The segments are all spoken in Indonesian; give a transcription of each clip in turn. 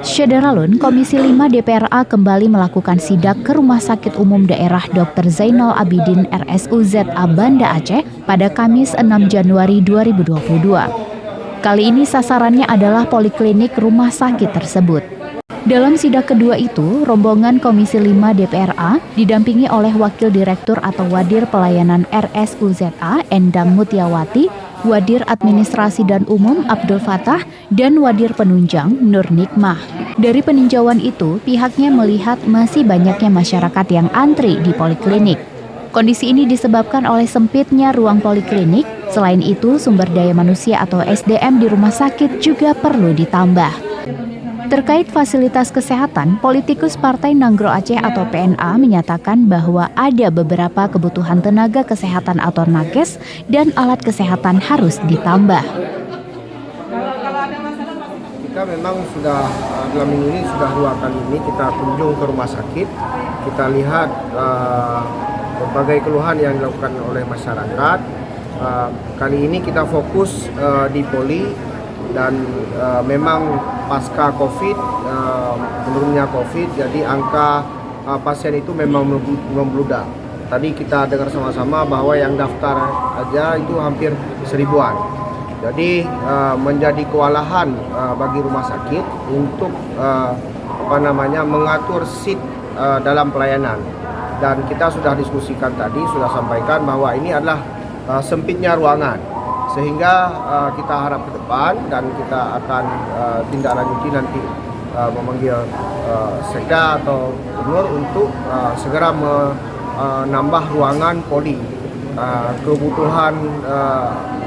Syederalun, Komisi 5 DPRA kembali melakukan sidak ke Rumah Sakit Umum Daerah Dr. Zainal Abidin RSUZA Banda Aceh pada Kamis 6 Januari 2022. Kali ini sasarannya adalah poliklinik rumah sakit tersebut. Dalam sidak kedua itu, rombongan Komisi 5 DPRA didampingi oleh Wakil Direktur atau Wadir Pelayanan RSUZA Endang Mutiawati, Wadir Administrasi dan Umum Abdul Fatah, dan Wadir Penunjang Nur Nikmah. Dari peninjauan itu, pihaknya melihat masih banyaknya masyarakat yang antri di poliklinik. Kondisi ini disebabkan oleh sempitnya ruang poliklinik. Selain itu, sumber daya manusia atau SDM di rumah sakit juga perlu ditambah. Terkait fasilitas kesehatan, politikus Partai Nanggro Aceh atau PNA menyatakan bahwa ada beberapa kebutuhan tenaga kesehatan atau nakes dan alat kesehatan harus ditambah. Kita memang sudah dalam minggu ini sudah 2 kali ini kita kunjung ke rumah sakit, kita lihat berbagai keluhan yang dilakukan oleh masyarakat. Kali ini kita fokus di poli dan memang pasca COVID, menurunnya COVID, jadi angka pasien itu memang membludak. Tadi kita dengar sama-sama bahwa yang daftar aja itu hampir 1000-an. Jadi menjadi kewalahan bagi rumah sakit untuk mengatur seat dalam pelayanan. Dan kita sudah diskusikan tadi, sudah sampaikan bahwa ini adalah sempitnya ruangan. Sehingga kita harap ke depan dan kita akan tindak lanjuti nanti memanggil Sekda atau Gubernur untuk segera menambah ruangan poli. Kebutuhan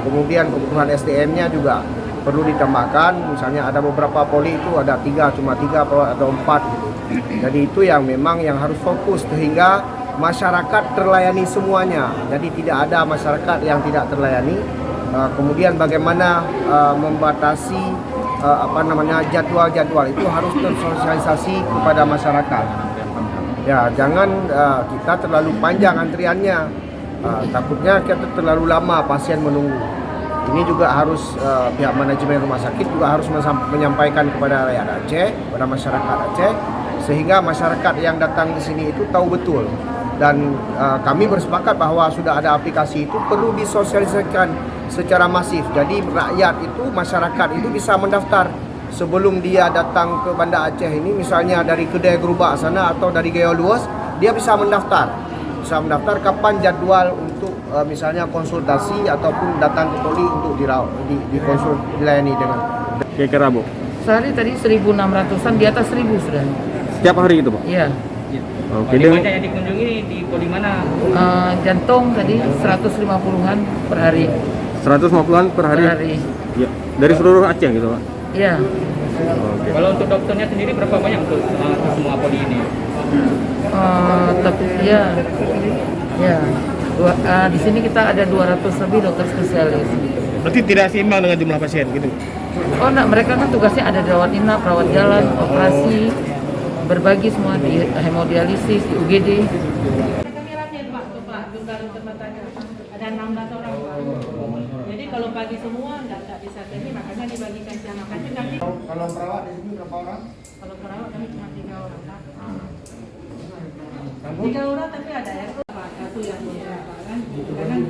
kemudian kebutuhan SDM-nya juga perlu ditambahkan. Misalnya ada beberapa poli itu ada 3, cuma 3 atau 4 gitu. Jadi itu yang memang yang harus fokus sehingga masyarakat terlayani semuanya. Jadi tidak ada masyarakat yang tidak terlayani. Kemudian bagaimana membatasi jadwal-jadwal itu harus tersosialisasi kepada masyarakat. Ya, jangan kita terlalu panjang antriannya. Takutnya kita terlalu lama pasien menunggu. Ini juga harus pihak manajemen rumah sakit juga harus menyampaikan kepada rakyat Aceh, kepada masyarakat Aceh, sehingga masyarakat yang datang di sini itu tahu betul. Dan kami bersepakat bahwa sudah ada aplikasi itu perlu disosialisasikan secara masif. Jadi rakyat itu, masyarakat itu bisa mendaftar sebelum dia datang ke Banda Aceh ini, misalnya dari Kedai Gerubak sana atau dari Gaya Luas, dia bisa mendaftar. Bisa mendaftar kapan jadwal untuk misalnya konsultasi ataupun datang ke poli untuk dilayani dengan. Kira-kira Bu? Sehari tadi 1.600-an, di atas 1.000 sudah. Setiap hari gitu Pak? Iya. Oke. Di mana yang dikunjungi di poli mana? Jantung tadi 150-an per hari. 150-an per hari? Per hari. Ya. Dari seluruh Aceh gitu Pak? Iya. Oke. Kalau untuk dokternya sendiri berapa banyak untuk semua poli ini? Tapi ya. Di sini kita ada 200 lebih dokter spesialis. Berarti tidak seimbang dengan jumlah pasien gitu? Oh, enggak, mereka kan tugasnya ada rawat inap, rawat jalan, operasi, berbagi semua di hemodialisis, di UGD. Ada 16 orang Pak. Jadi kalau pagi semua nggak bisa ini, makanya dibagikan jam makannya nanti. Kalau perawat di sini berapa orang? Kalau perawat kami cuma 3 orang Pak. 3 orang tapi ada ya Pak, satu yang berapa kan? Kadang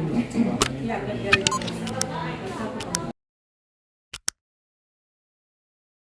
ya kerja di sini.